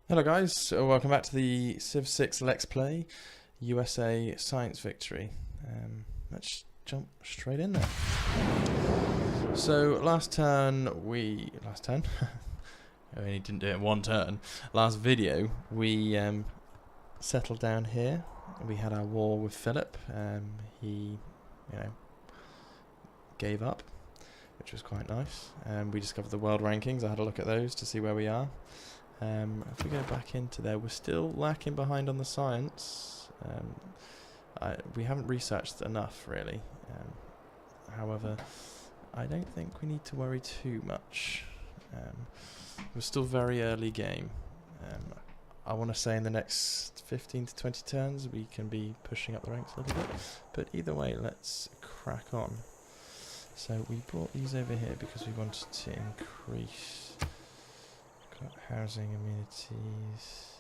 Hello guys, welcome back to the Civ 6 Let's Play USA Science Victory. Let's jump straight in there. So last turn, I only didn't do it in one turn. Last video, we settled down here. We had our war with Philip. He, gave up, which was quite nice. We discovered the world rankings. I had a look at those to see where we are. If we go back into there, we're still lacking behind on the science. We haven't researched enough, really. However, I don't think we need to worry too much. We're still very early game. I want to say in the next 15 to 20 turns we can be pushing up the ranks a little bit. But either way, let's crack on. So we brought these over here because we wanted to increase housing amenities.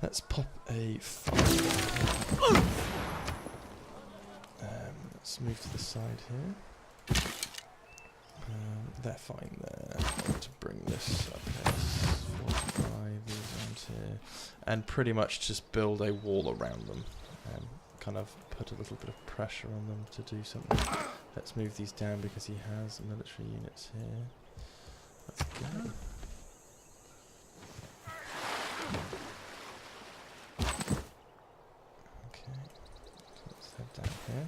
Let's pop a farm. Let's move to the side here. They're fine there. I want to bring this up here. Fortify these around here. And pretty much just build a wall around them. Kind of put a little bit of pressure on them to do something. Let's move these down because he has military units here. Let's go. Okay, let's head down here.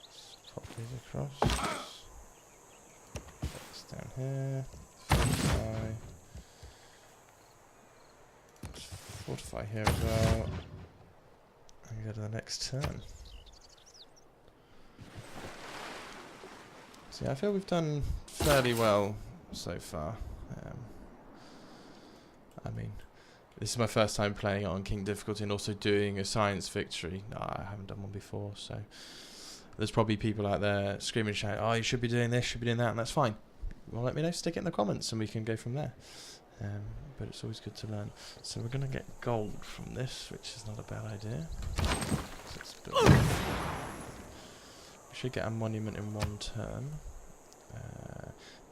Let's pop these across. That's down here. Fortify. Let's fortify here as well. And go to the next turn. So yeah, I feel we've done fairly well so far. I mean, this is my first time playing it on King difficulty and also doing a science victory. No, I haven't done one before, so there's probably people out there screaming and shouting, "Oh, you should be doing this, should be doing that," and that's fine. Well, let me know, stick it in the comments, and we can go from there. But it's always good to learn. So we're going to get gold from this, which is not a bad idea. So let's build. We should get a monument in one turn.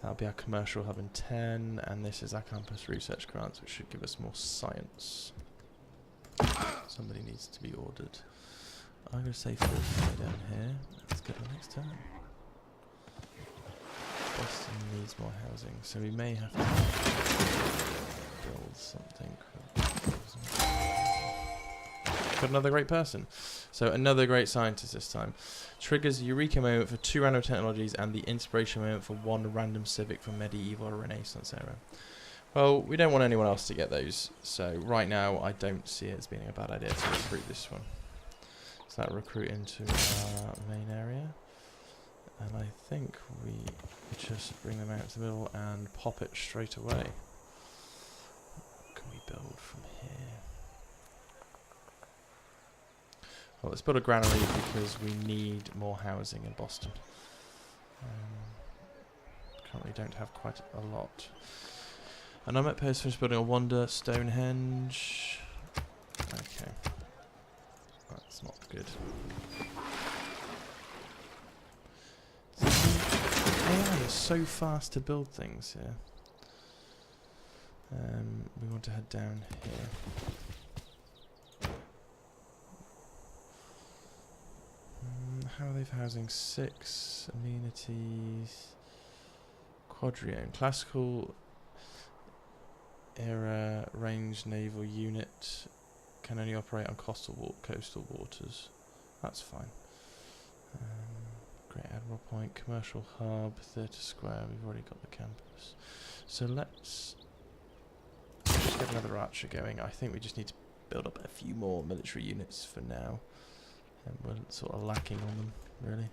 That'll be our commercial hub in 10, and this is our campus research grants, which should give us more science. Somebody needs to be ordered. I'm going to say 40 down here. Let's go to the next turn. Boston needs more housing, so we may have to build something. Got another great person. So another great scientist this time. Triggers Eureka moment for 2 random technologies and the inspiration moment for 1 random civic from medieval or Renaissance era. Well, we don't want anyone else to get those, so right now I don't see it as being a bad idea to recruit this one. So that'll recruit into our main area. And I think we just bring them out to the middle and pop it straight away. What can we build from here? Well, let's build a granary because we need more housing in Boston. Currently don't have quite a lot. And I'm at Paris finished building a wonder Stonehenge. Okay. That's not good. AI is so fast to build things here. We want to head down here. How are they for housing? 6 amenities. Quadrione. Classical era range naval unit. Can only operate on coastal waters. That's fine. Great Admiral Point. Commercial hub. Theatre Square. We've already got the campus. So let's just get another archer going. I think we just need to build up a few more military units for now. And we're sort of lacking on them, really.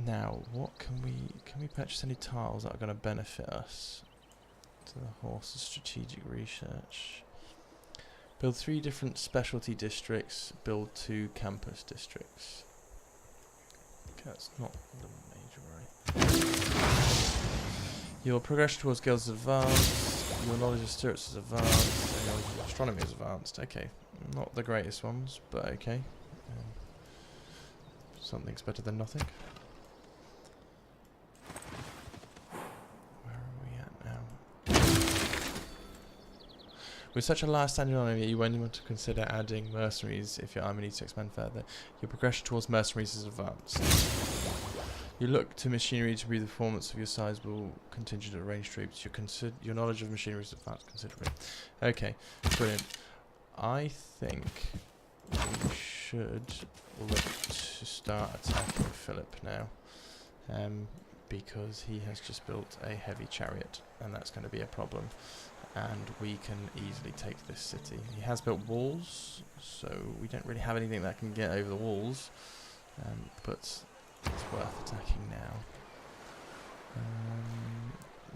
Now, what can we purchase any tiles that are going to benefit us? To the horse's strategic research. Build 3 different specialty districts. Build 2 campus districts. Okay, that's not the major worry. Your progression towards guilds is advanced. Your knowledge of spirits is advanced. Your astronomy is advanced. Okay, not the greatest ones, but okay. Something's better than nothing. With such a large standing army, you only want to consider adding mercenaries if your army needs to expand further. Your progression towards mercenaries is advanced. You look to machinery to be the performance of your sizable contingent of ranged troops. Your knowledge of machinery is advanced considerably. Okay, brilliant. I think we should look to start attacking Philip now, because he has just built a heavy chariot, and that's going to be a problem. And we can easily take this city. He has built walls, so we don't really have anything that can get over the walls, but it's worth attacking now.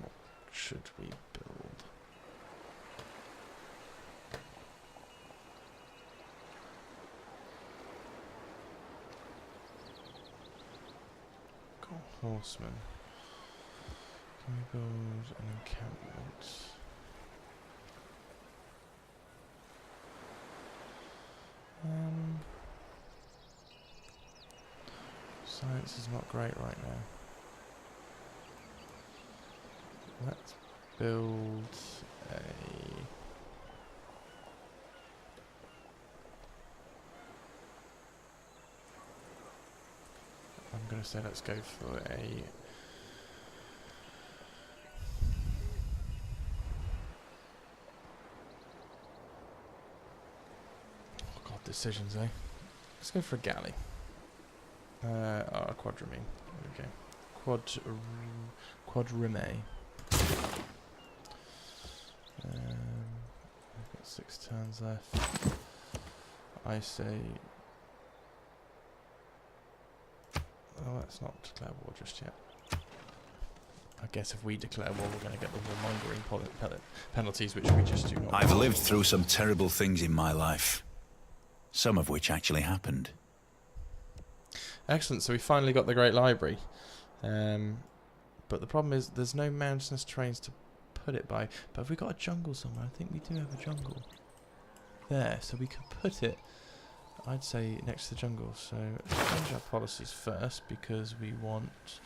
What should we build? Got horsemen. Can we build an encampment? Science is not great right now. Let's build a... I'm going to say let's go for a... Oh god, decisions, eh? Let's go for a galley. Quadrime. There we go. Quadrime. I've got 6 turns left. I say... Oh, let's not declare war just yet. I guess if we declare war, we're going to get the warmongering penalties, which we just do not. I've lived through some terrible things in my life. Some of which actually happened. Excellent, so we finally got the Great Library. But the problem is there's no mountainous terrains to put it by. But have we got a jungle somewhere? I think we do have a jungle. There, so we could put it, I'd say, next to the jungle. So let's change our policies first, because we want...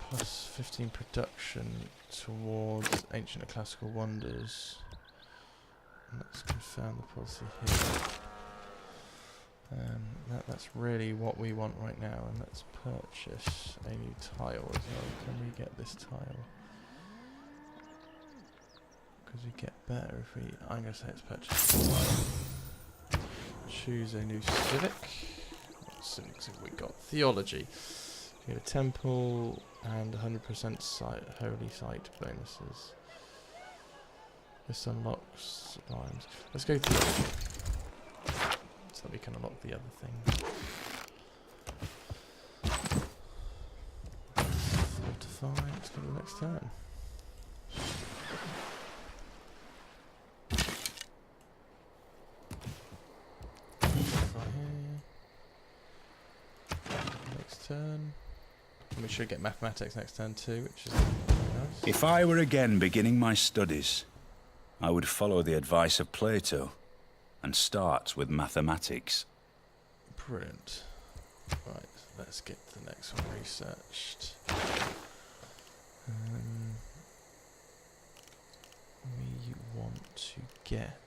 plus 15 production towards ancient and classical wonders. Let's confirm the policy here. That's really what we want right now, and let's purchase a new tile as well. Can we get this tile? Because we get better if we... I'm going to say it's purchase. Choose a new civic. What civics have we got? Theology. We get a temple and 100% site, holy site bonuses. This unlocks lines. Let's go through so that we can unlock the other thing. Fortify. Let's go to the next turn. Fortify here. Next turn. And we should get mathematics next turn too, which is nice. If I were again beginning my studies, I would follow the advice of Plato and start with mathematics. Brilliant. Right, let's get the next one researched. We want to get...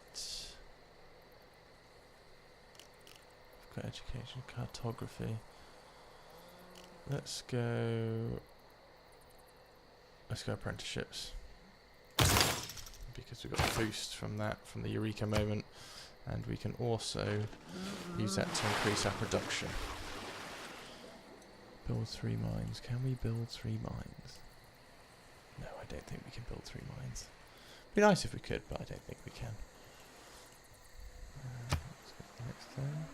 We've got education, cartography. Let's go apprenticeships. Because we've got a boost from that, from the Eureka moment, and we can also use that to increase our production. Build 3 mines. Can we build 3 mines? No, I don't think we can build 3 mines. It'd be nice if we could, but I don't think we can. Let's go to the next turn.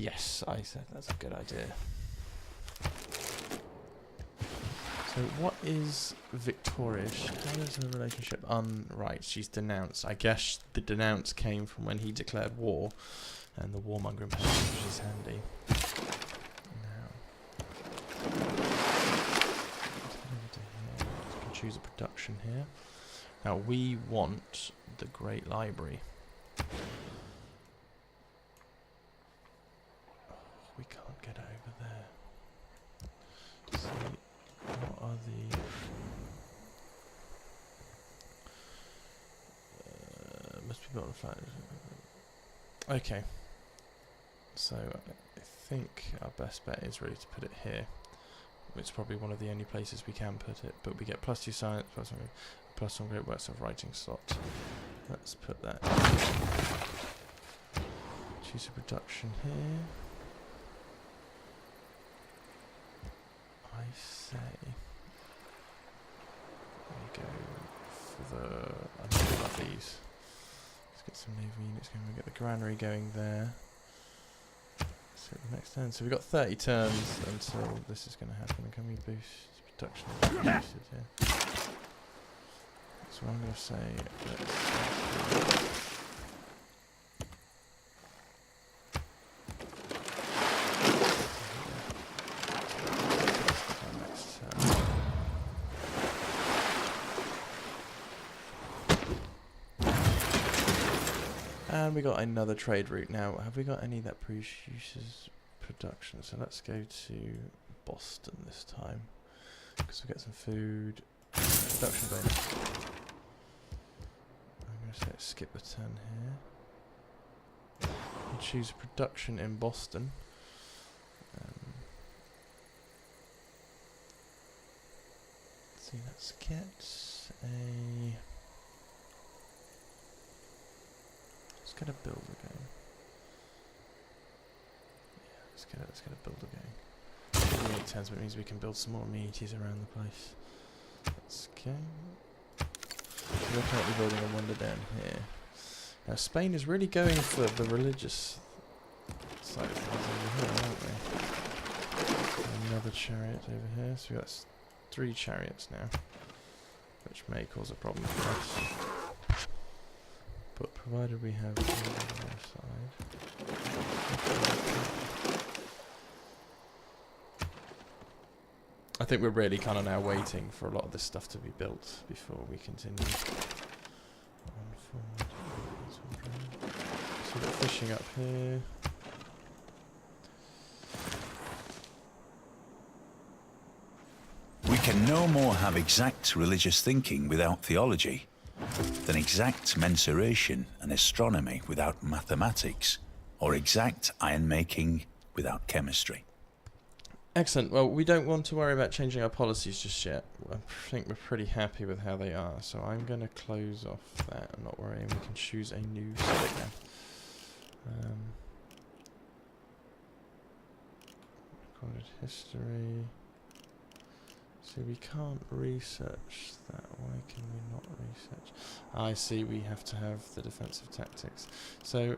Yes, I said that's a good idea. So what is victorious? How is her relationship unright? She's denounced. I guess the denounce came from when he declared war, and the warmongering penalty, which is handy. Now, choose a production here. Now we want the Great Library. We can't get over there. See, what are the... must be built on flat. Okay. So I think our best bet is really to put it here. It's probably one of the only places we can put it, but we get +2 science, +1 great works of writing slot. Let's put that in. Choose a production here. I say we go for the... I don't love these. Let's get some naval units going. We'll get the granary going there. So the next turn. So we've got 30 turns until this is going to happen. Can we boost production? Boosted, yeah. So I'm going to say let's and we got another trade route now. Have we got any that produces production? So let's go to Boston this time, because we get some food. Production bonus. I'm going to say skip the turn here. We choose production in Boston. Let's see, let's get a... Let's get a builder going. Yeah, let's get a builder going. 8 turns, but it means we can build some more amenities around the place. Let's go. We're currently building a wonder down here. Now Spain is really going for the religious side of things over here, aren't they? Another chariot over here. So we've got 3 chariots now, which may cause a problem for us. But provided we have on the other side. I think we're really kind of now waiting for a lot of this stuff to be built before we continue on forward. So we've got fishing up here. We can no more have exact religious thinking without theology than exact mensuration and astronomy without mathematics, or exact iron-making without chemistry. Excellent. Well, we don't want to worry about changing our policies just yet. I think we're pretty happy with how they are, so I'm going to close off that and not worry, and we can choose a new civic now. Recorded history. See, we can't research that. Why can we not research? I see, we have to have the defensive tactics. So,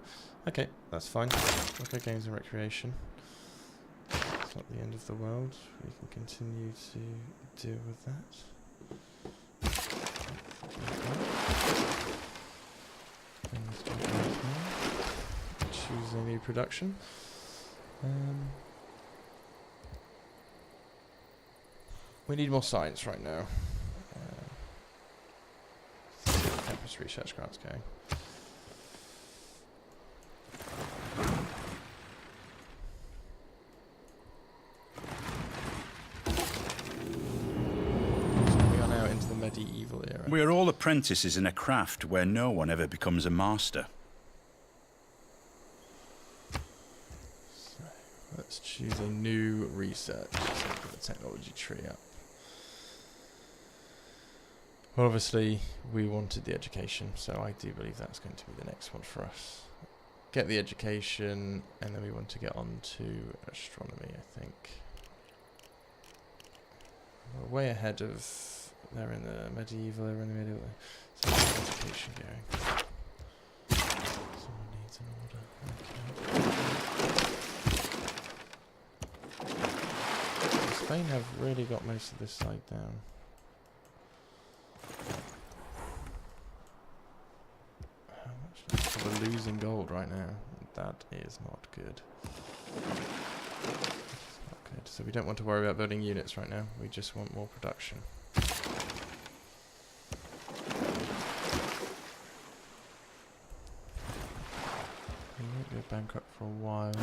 okay, that's fine. Okay, games and recreation. It's not the end of the world. We can continue to deal with that. Choose a new production. We need more science right now. Campus research grants going. Medieval era. We are all apprentices in a craft where no one ever becomes a master. So, let's choose a new research. Let's put the technology tree up. Well, obviously, we wanted the education, so I do believe that's going to be the next one for us. Get the education, and then we want to get on to astronomy, I think. We're way ahead of... They're in the medieval, they're in the medieval. So education going. Someone needs an order. Okay. Spain have really got most of this side down. How much? So we're losing gold right now. That is not good. So we don't want to worry about building units right now. We just want more production. bankrupt for a while.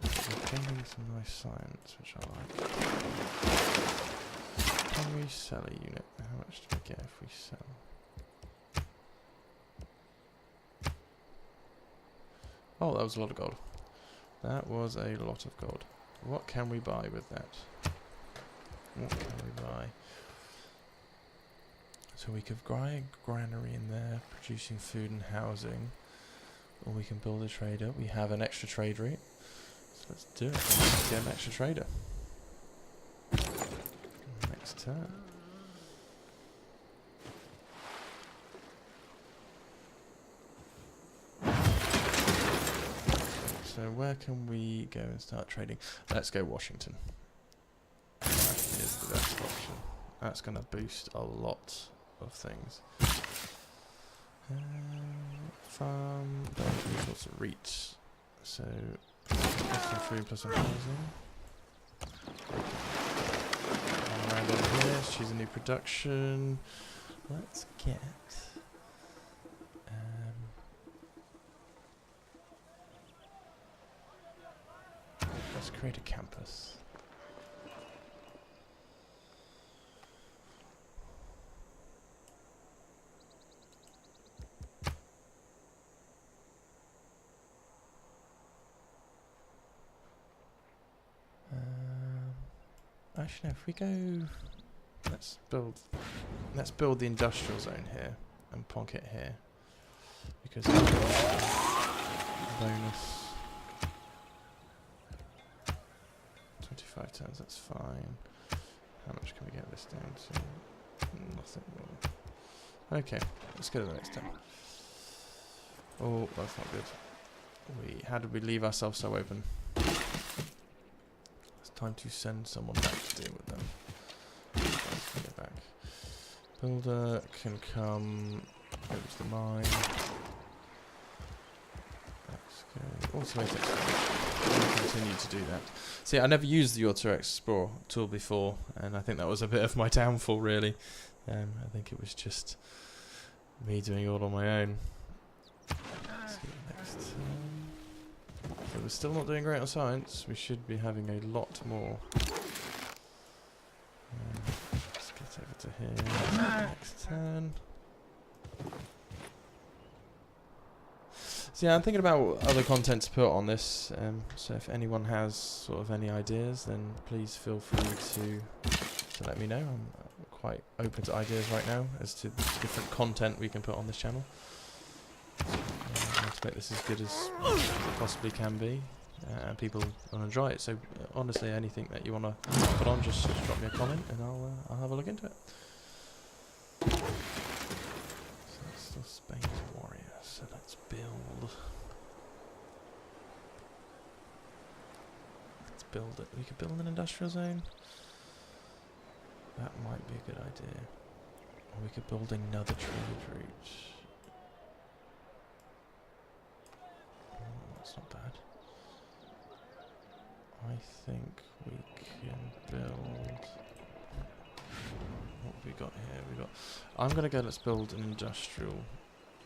We're gaining some nice science, which I like. Can we sell a unit? How much do we get if we sell? Oh, that was a lot of gold. That was a lot of gold. What can we buy with that? What can we buy? So we could buy a granary in there, producing food and housing. Or we can build a trader. We have an extra trade route. So let's do it. Let's get an extra trader. Next turn. So where can we go and start trading? Let's go Washington. That is the best option. That's going to boost a lot of things. Farm, resource of reach. So plus some food, plus some housing. Around over here, let's choose a new production. Let's get let's create a campus. Actually, no, if we go, let's build the industrial zone here and plonk it here, because bonus 25 turns. That's fine. How much can we get this down to? Nothing more. Okay, let's go to the next turn. Oh, that's not good. How did we leave ourselves so open? Time to send someone back to deal with them. Let's get back. Builder can come over to the mine. Let's go. Automate exploration. We'll continue to do that. See, I never used the Auto Explore tool before, and I think that was a bit of my downfall, really. I think it was just me doing it all on my own. Let's get next. So we're still not doing great on science. We should be having a lot more. Let's get over to here. Next turn. So yeah, I'm thinking about other content to put on this. So if anyone has sort of any ideas, then please feel free to let me know. I'm quite open to ideas right now as to different content we can put on this channel. To make this as good as it possibly can be, and people want to enjoy it. So honestly, anything that you want to put on, just drop me a comment and I'll have a look into it. So that's still Spain's warrior. So let's build. Let's build it. We could build an industrial zone. That might be a good idea. Or we could build another trade route. That's not bad. I think we can build. What have we got here? I'm gonna go. Let's build an industrial.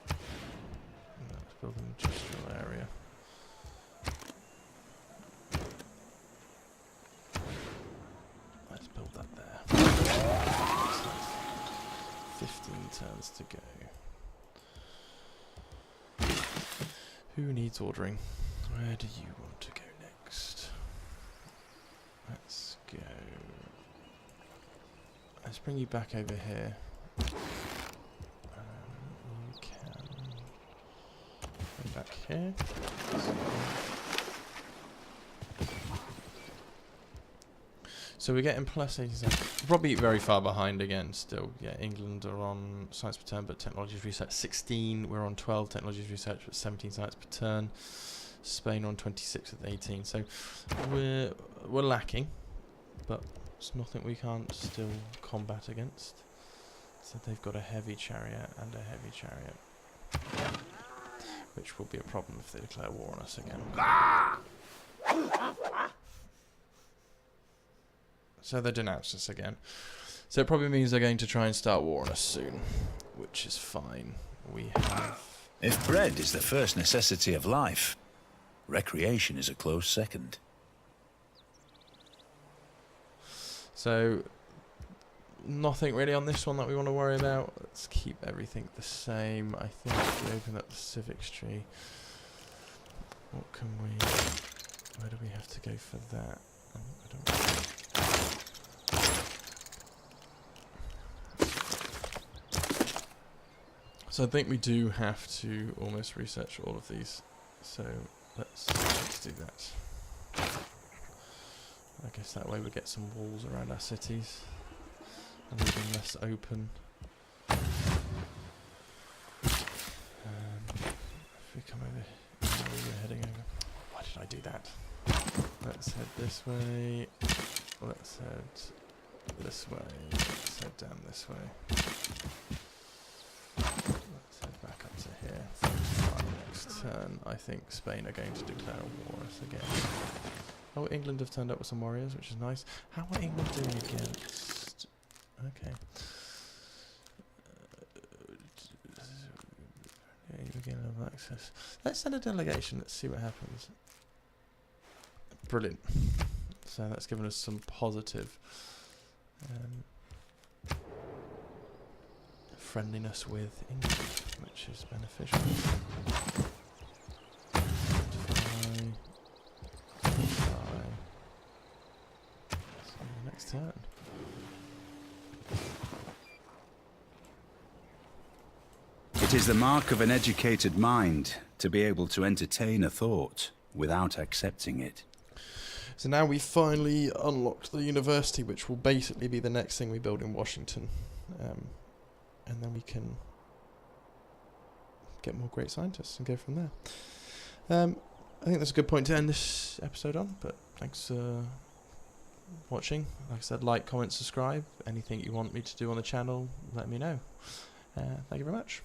Let's build an industrial area. Let's build that there. 15 turns to go. Who needs ordering? Where do you want to go next? Let's go. Let's bring you back over here. You can go back here. So we're getting plus 87. We're probably very far behind again still. Yeah, England are on science per turn, but technologies research 16. We're on 12 technologies research with 17 science per turn. Spain on 26 with 18. So we're lacking, but it's nothing we can't still combat against. So they've got a heavy chariot and a heavy chariot, which will be a problem if they declare war on us again. So they denounced us again. So it probably means they're going to try and start war on us soon, which is fine. We have... If bread is the first necessity of life, Recreation is a close second. So, nothing really on this one that we want to worry about. Let's keep everything the same. I think if we open up the civics tree, what can we... Where do we have to go for that? I don't So I think we do have to almost research all of these. So let's do that. I guess that way we get some walls around our cities and leave them less open. If we come over here, we're heading over. Why did I do that? Let's head this way. Let's head this way. Let's head down this way. Let's head back up to here. Our next turn, I think Spain are going to declare war on us again. Oh, England have turned up with some warriors, which is nice. How are England doing against... Okay. Yeah, you begin to have access. Let's send a delegation, let's see what happens. Brilliant. So that's given us some positive friendliness with England, which is beneficial. Next turn. It is the mark of an educated mind to be able to entertain a thought without accepting it. So now we've finally unlocked the university, which will basically be the next thing we build in Washington. And then we can get more great scientists and go from there. I think that's a good point to end this episode on, but thanks for watching. Like I said, like, comment, subscribe. Anything you want me to do on the channel, let me know. Thank you very much.